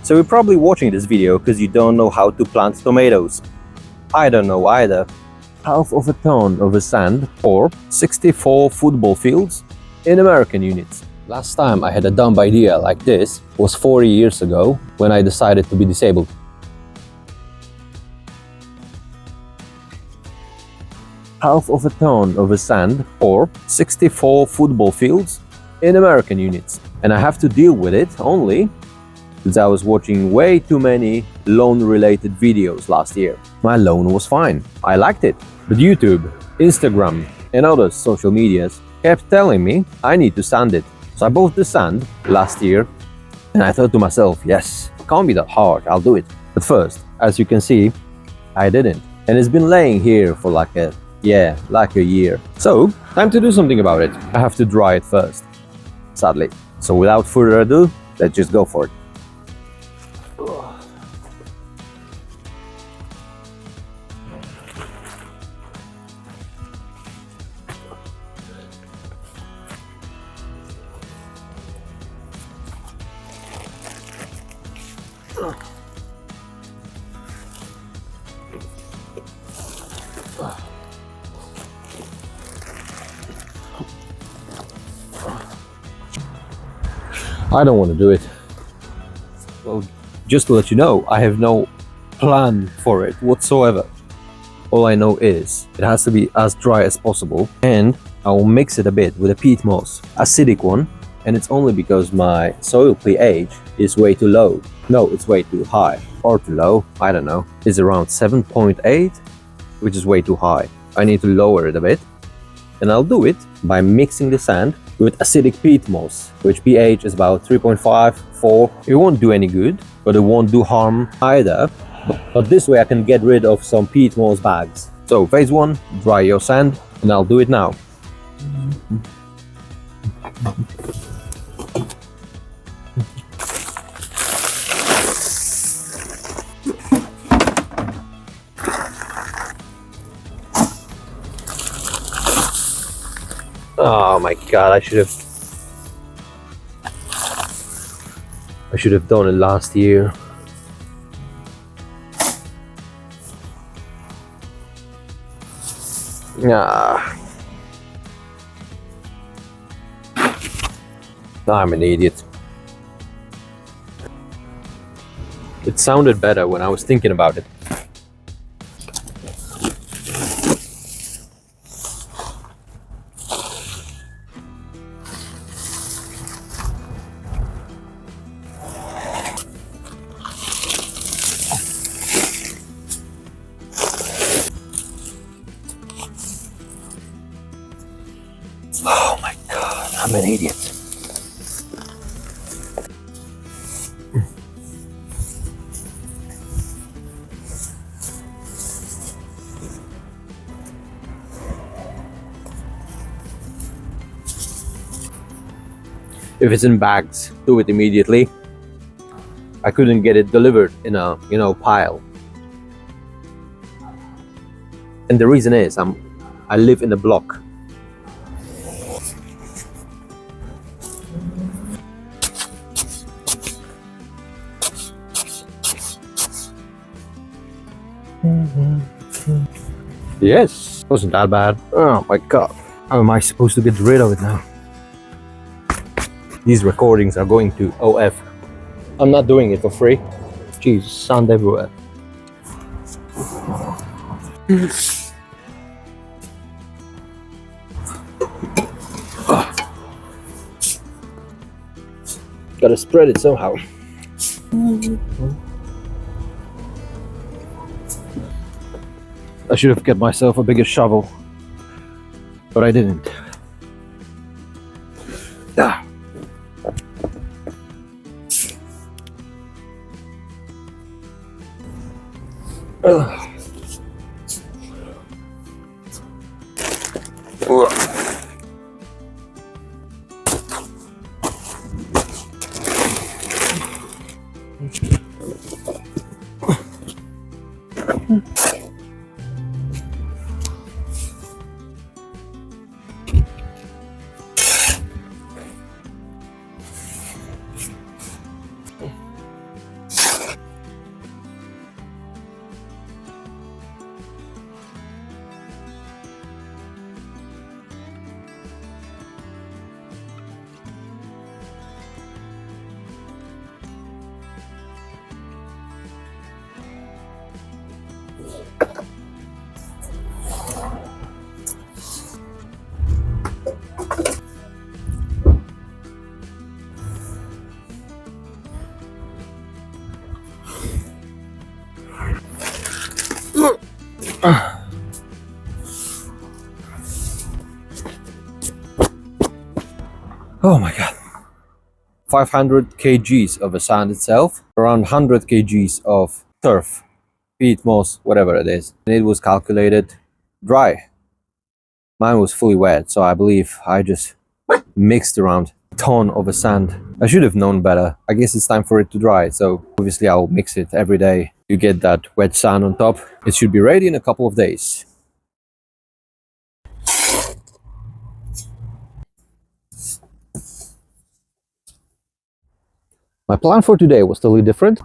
So you're probably watching this video because you don't know how to plant tomatoes. I don't know either. Half of a ton of sand or 64 football fields in American units. Last time I had a dumb idea like this was 40 years ago when I decided to be disabled. Half of a ton of sand or 64 football fields in American units. And I have to deal with it only because I was watching way too many loan-related videos last year. My loan was fine, I liked it. But YouTube, Instagram and other social medias kept telling me I need to sand it. So I bought the sand last year and I thought to myself, yes, it can't be that hard, I'll do it. But first, as you can see, I didn't. And it's been laying here for like a year. So, time to do something about it. I have to dry it first, sadly. So without further ado, let's just go for it. I don't want to do it. Well, just to let you know, I have no plan for it whatsoever. All I know is it has to be as dry as possible, and I will mix it a bit with a peat moss, acidic one, and it's only because my soil pH is way too low. No, it's way too high or too low, I don't know. It's around 7.8, which is way too high. I need to lower it a bit, and I'll do it by mixing the sand with acidic peat moss, which pH is about 3.5, 4. It won't do any good, but it won't do harm either. But this way I can get rid of some peat moss bags. So phase 1, dry your sand, and I'll do it now. Oh my god, I should have done it last year. Ah. I'm an idiot. It sounded better when I was thinking about it. Oh my god, I'm an idiot. If it's in bags, do it immediately. I couldn't get it delivered in a, pile. And the reason is I live in a block. Yes, wasn't that bad. Oh my god, how am I supposed to get rid of it now? These recordings are going to OF. I'm not doing it for free. Jeez, sand everywhere. Gotta spread it somehow. I should have get myself a bigger shovel, but I didn't. Ah. Ugh. Oh my god. 500 kgs of the sand itself, around 100 kgs of turf, peat, moss, whatever it is. And it was calculated dry. Mine was fully wet, so I believe I just mixed around a ton of the sand. I should have known better. I guess it's time for it to dry, so obviously I'll mix it every day. You get that wet sand on top. It should be ready in a couple of days. My plan for today was totally different.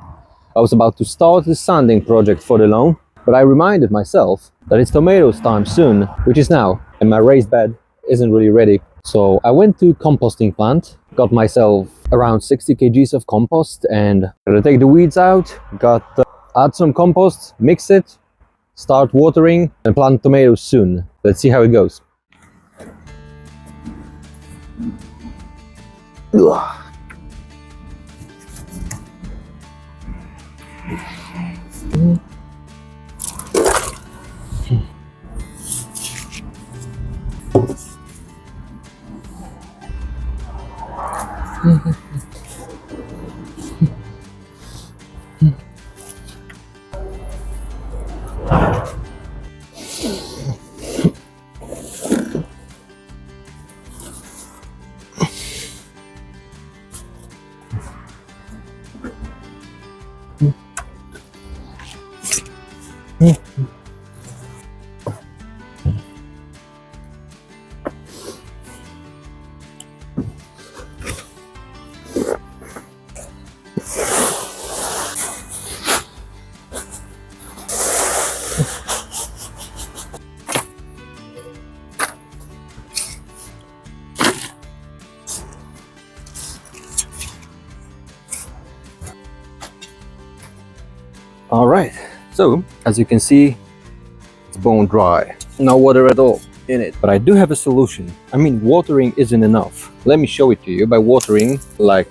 I was about to start the sanding project for the lawn, but I reminded myself that it's tomatoes time soon, which is now, and my raised bed isn't really ready. So I went to composting plant, got myself around 60 kgs of compost, and I'm gonna take the weeds out, add some compost, mix it, start watering, and plant tomatoes soon. Let's see how it goes. Ugh. All right, so as you can see, it's bone dry. No water at all in it. But I do have a solution. I mean, watering isn't enough. Let me show it to you by watering like,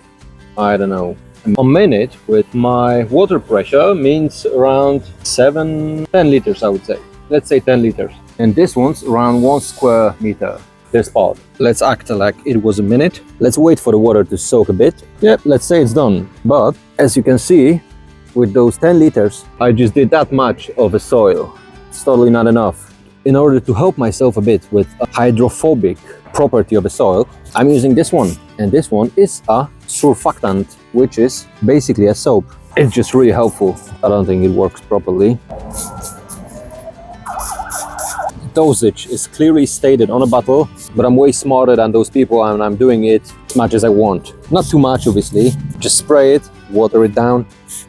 I don't know, a minute with my water pressure means around 10 liters, I would say. Let's say 10 liters. And this one's around 1 square meter, this part. Let's act like it was a minute. Let's wait for the water to soak a bit. Yep, let's say it's done. But as you can see, with those 10 liters, I just did that much of the soil. It's totally not enough. In order to help myself a bit with a hydrophobic property of the soil, I'm using this one. And this one is a surfactant, which is basically a soap. It's just really helpful. I don't think it works properly. Dosage is clearly stated on a bottle, but I'm way smarter than those people and I'm doing it as much as I want. Not too much, obviously. Just spray it, water it down,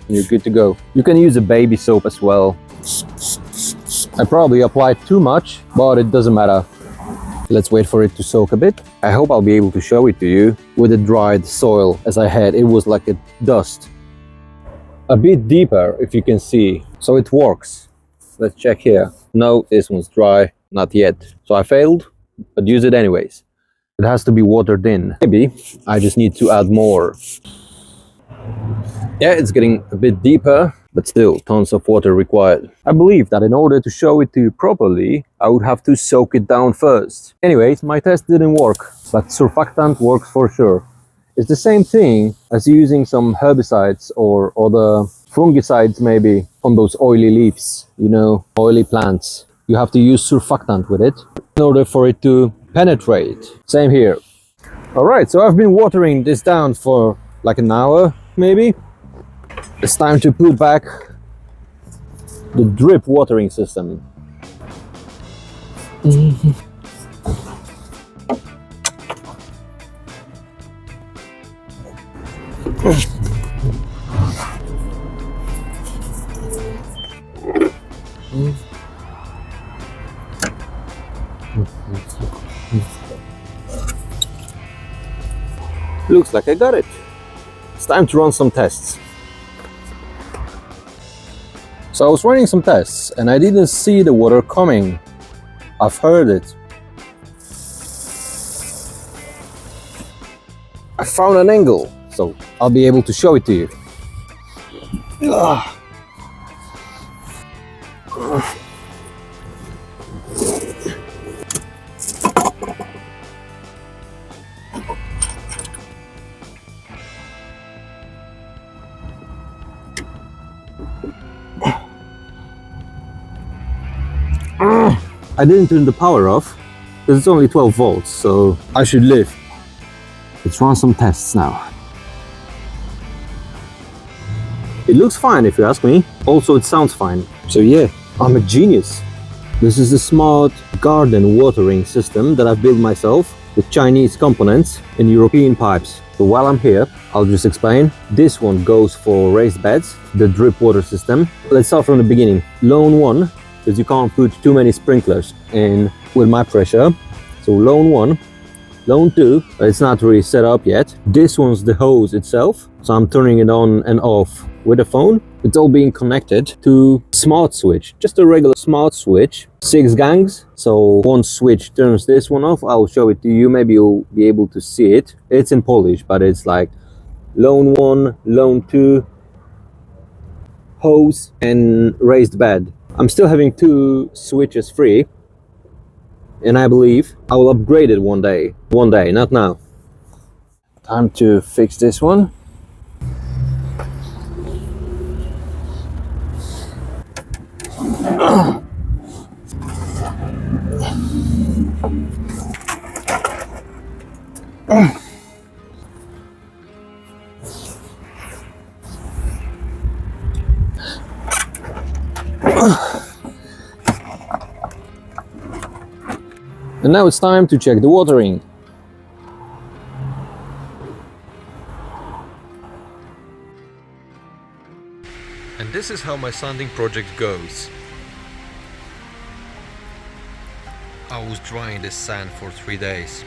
and you're good to go. You can use a baby soap as well. I probably applied too much, but it doesn't matter. Let's wait for it to soak a bit. I hope I'll be able to show it to you with the dried soil as I had. It was like a dust. A bit deeper, if you can see. So it works. Let's check here. No, this one's dry. Not yet. So I failed, but use it anyways. It has to be watered in. Maybe I just need to add more. Yeah, it's getting a bit deeper, but still tons of water required. I believe that in order to show it to you properly, I would have to soak it down first. Anyways, my test didn't work, but surfactant works for sure. It's the same thing as using some herbicides or other fungicides maybe on those oily leaves, you know, oily plants. You have to use surfactant with it in order for it to penetrate. Same here. All right, so I've been watering this down for like an hour maybe. It's time to put back the drip watering system. Looks like I got it. It's time to run some tests. So I was running some tests and I didn't see the water coming. I've heard it. I found an angle, so I'll be able to show it to you. I didn't turn the power off because it's only 12 volts, so I should live. Let's run some tests now. It looks fine if you ask me. Also, it sounds fine. So yeah, I'm a genius. This is the smart garden watering system that I've built myself with Chinese components and European pipes. So while I'm here, I'll just explain. This one goes for raised beds, the drip water system. Let's start from the beginning. Lone 1, because you can't put too many sprinklers in with my pressure. So lone 1. Lone 2, it's not really set up yet. This one's the hose itself. So I'm turning it on and off with a phone. It's all being connected to smart switch, just a regular smart switch, 6 gangs. So one switch turns this one off. I'll show it to you. Maybe you'll be able to see it. It's in Polish, but it's like lone 1, lone 2, hose and raised bed. I'm still having 2 switches free, and I believe I will upgrade it one day. One day, not now. Time to fix this one. And now it's time to check the watering. And this is how my sanding project goes. I was drying this sand for 3 days.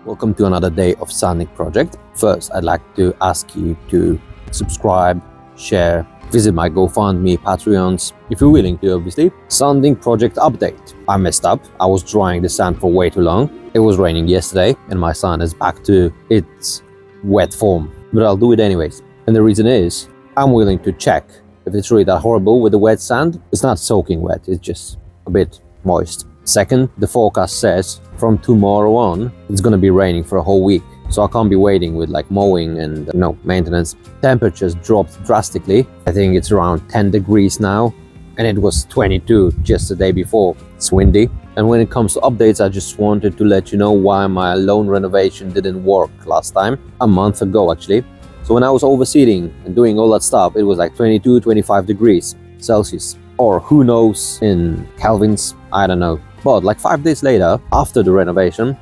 Welcome to another day of sanding project. First, I'd like to ask you to subscribe, share, visit my GoFundMe, Patreons, if you're willing to, obviously. Sanding project update. I messed up. I was drying the sand for way too long. It was raining yesterday and my sand is back to its wet form. But I'll do it anyways. And the reason is, I'm willing to check if it's really that horrible with the wet sand. It's not soaking wet, it's just a bit moist. Second, the forecast says from tomorrow on, it's gonna be raining for a whole week. So I can't be waiting with like mowing and maintenance. Temperatures dropped drastically. I think it's around 10 degrees now, and it was 22 just the day before. It's windy. And when it comes to updates, I just wanted to let you know why my loan renovation didn't work last time, a month ago actually. So when I was overseeding and doing all that stuff, it was like 22, 25 degrees Celsius. Or who knows in Kelvins, I don't know. But like 5 days later, after the renovation,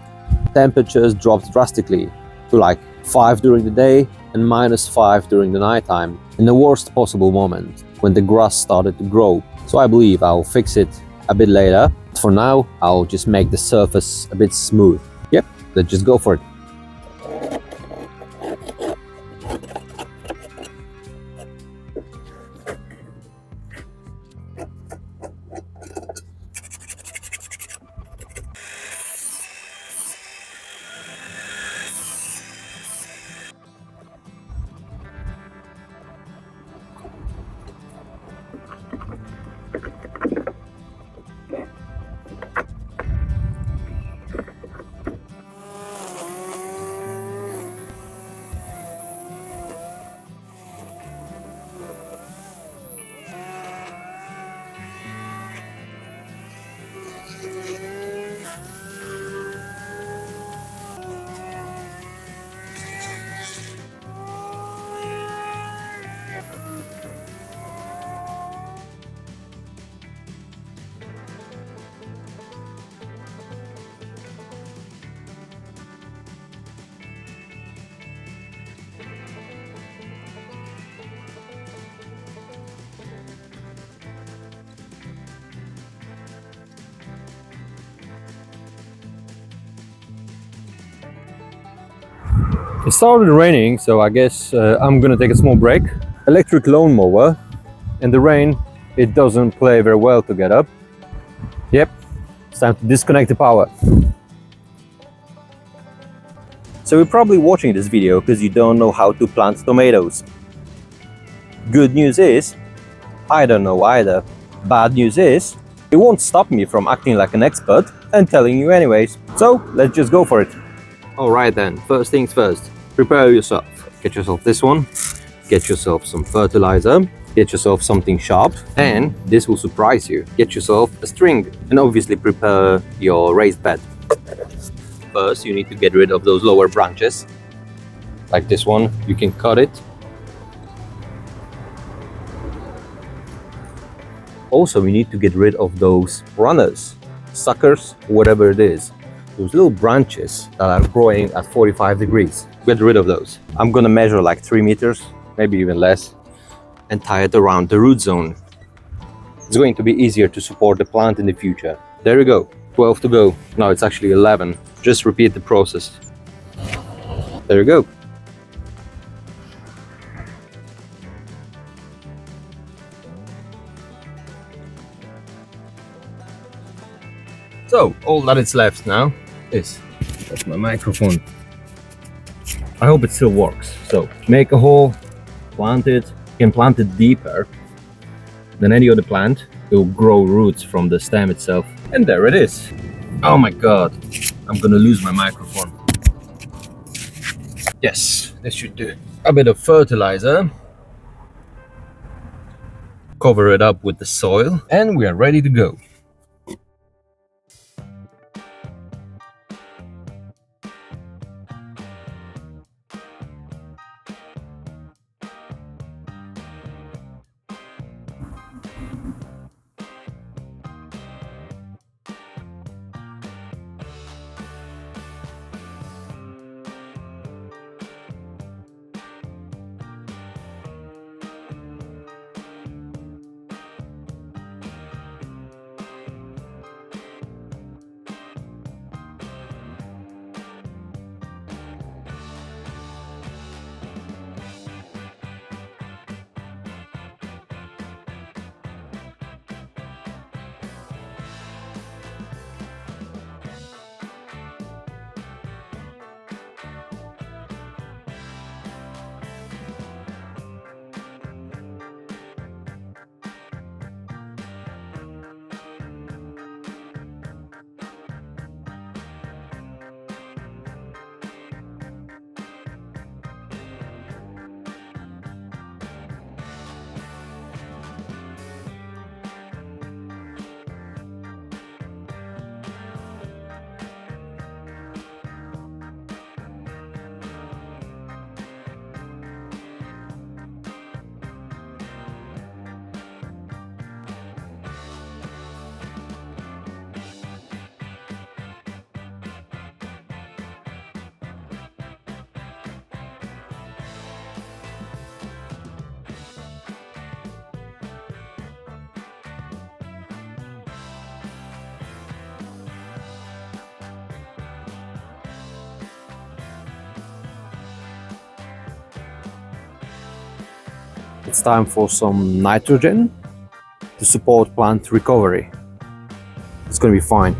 temperatures dropped drastically to like 5 during the day and -5 during the nighttime, in the worst possible moment when the grass started to grow. So I believe I'll fix it a bit later. For now, I'll just make the surface a bit smooth. Yep, let's just go for it. It started raining, so I guess I'm gonna take a small break. Electric lawnmower. In the rain, it doesn't play very well together. Yep, it's time to disconnect the power. So you're probably watching this video because you don't know how to plant tomatoes. Good news is, I don't know either. Bad news is, it won't stop me from acting like an expert and telling you anyways. So let's just go for it. Alright then, first things first. Prepare yourself. Get yourself this one. Get yourself some fertilizer. Get yourself something sharp, and this will surprise you. Get yourself a string, and obviously prepare your raised bed. First, you need to get rid of those lower branches, like this one. You can cut it. Also, we need to get rid of those runners, suckers, whatever it is. Those little branches that are growing at 45 degrees. Get rid of those. I'm gonna measure like 3 meters, maybe even less, and tie it around the root zone. It's going to be easier to support the plant in the future. There you go, 12 to go. No, it's actually 11. Just repeat the process. There you go. So, all that is left now is, that's my microphone. I hope it still works. So, make a hole, plant it. You can plant it deeper than any other plant. It will grow roots from the stem itself. And there it is. Oh my god, I'm gonna lose my microphone. Yes, this should do. A bit of fertilizer. Cover it up with the soil, and we are ready to go. It's time for some nitrogen to support plant recovery. It's going to be fine.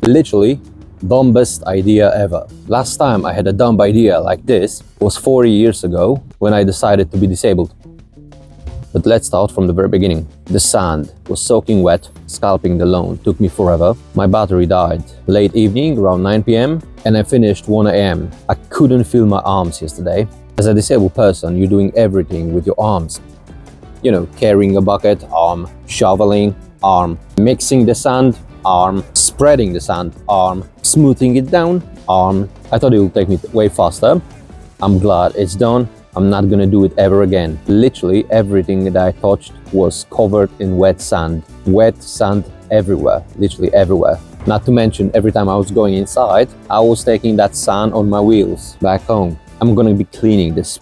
Literally, dumbest idea ever. Last time I had a dumb idea like this was 40 years ago when I decided to be disabled. But let's start from the very beginning. The sand was soaking wet, scalping the lawn took me forever. My battery died late evening, around 9 p.m, and I finished 1 a.m. I couldn't feel my arms yesterday. As a disabled person, you're doing everything with your arms. You know, carrying a bucket, arm, shoveling, arm, mixing the sand, arm, spreading the sand, arm, smoothing it down, arm. I thought it would take me way faster. I'm glad it's done. I'm not gonna do it ever again. Literally everything that I touched was covered in wet sand. Wet sand everywhere, literally everywhere. Not to mention, every time I was going inside, I was taking that sand on my wheels back home. I'm gonna be cleaning this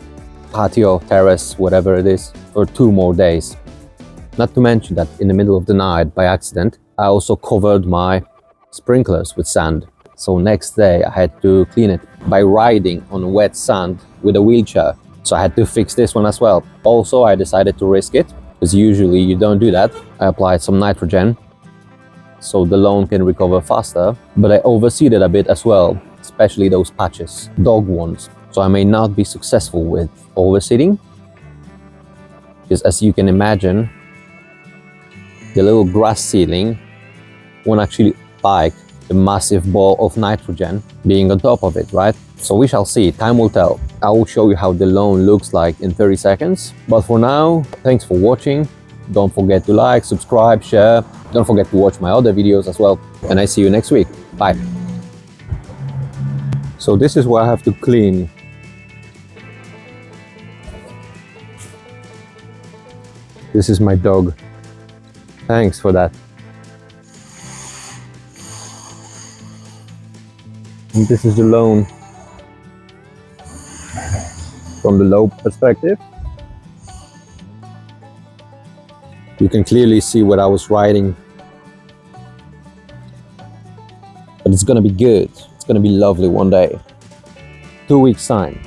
patio, terrace, whatever it is, for 2 more days. Not to mention that in the middle of the night, by accident, I also covered my sprinklers with sand. So next day I had to clean it by riding on wet sand with a wheelchair. So I had to fix this one as well. Also, I decided to risk it, because usually you don't do that. I applied some nitrogen so the lawn can recover faster, but I overseeded a bit as well, especially those patches, dog ones. So I may not be successful with overseeding, because as you can imagine, the little grass seedling won't actually like the massive ball of nitrogen being on top of it, right? So we shall see, time will tell. I will show you how the lawn looks like in 30 seconds. But for now, thanks for watching. Don't forget to like, subscribe, share. Don't forget to watch my other videos as well. And I see you next week. Bye. So this is where I have to clean. This is my dog. Thanks for that. And this is the lawn from the low perspective. You can clearly see what I was riding. But it's gonna be good. It's gonna be lovely one day. 2 weeks time.